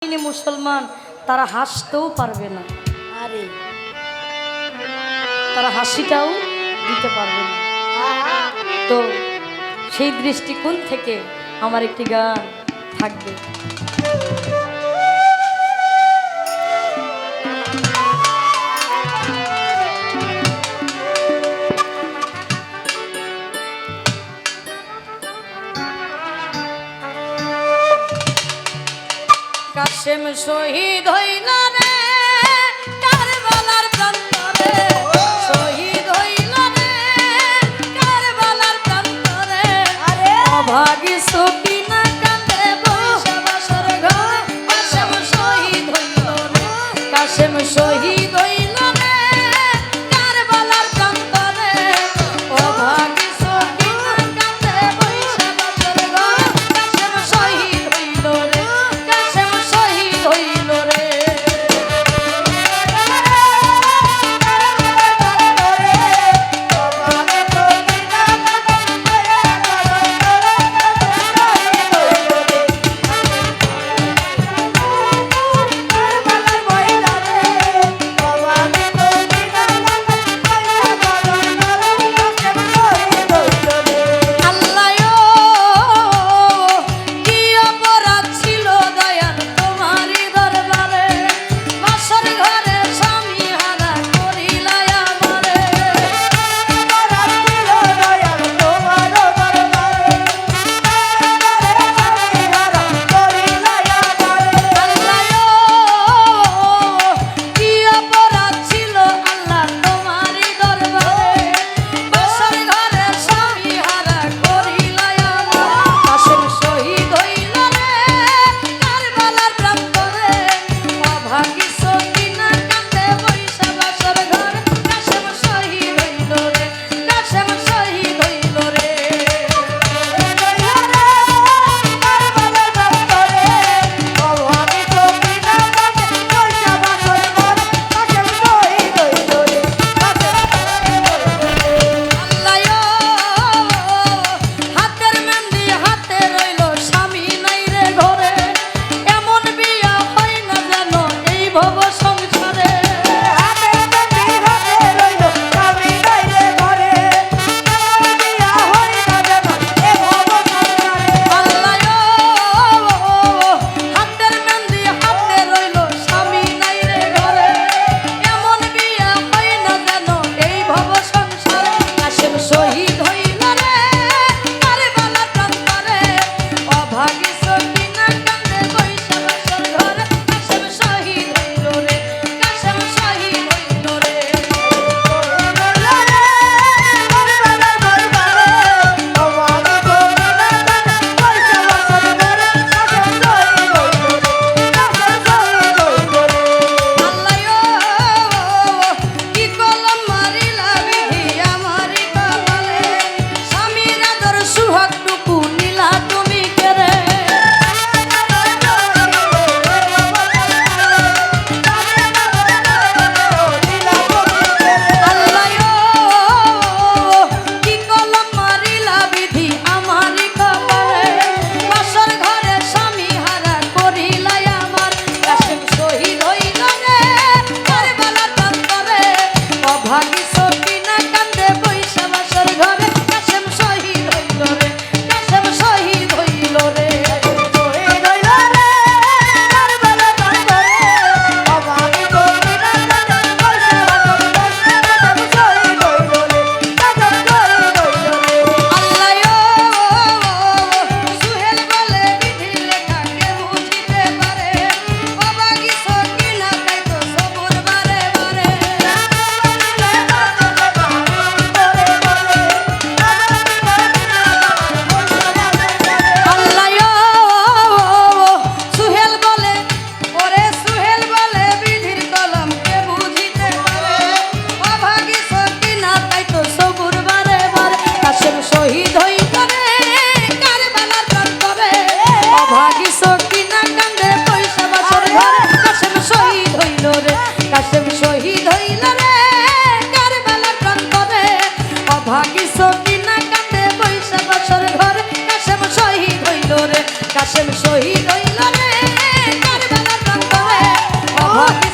মুসলমান তারা হাসতেও পারবে না, আরে তারা হাসিটাও দিতে পারবে না। তো সেই দৃষ্টিকোণ থেকে আমার একটি গান থাকবে। কাশেম শহীদ হইল রে কারবালার প্রান্তরে, শহীদ হইল রে কারবালার প্রান্তরে, অভাগী সকিনা কাঁদে বসে বাসর ঘরে। কাশেম শহীদ হইল রে, কাশেম শহীদ হইল রে কারবালার প্রান্তরে, অভাগী সকিনা কাঁদে বসে বাসর ঘরে। কাশেম শহীদ হইল রে, কাশেম শহীদ হইল রে। হয়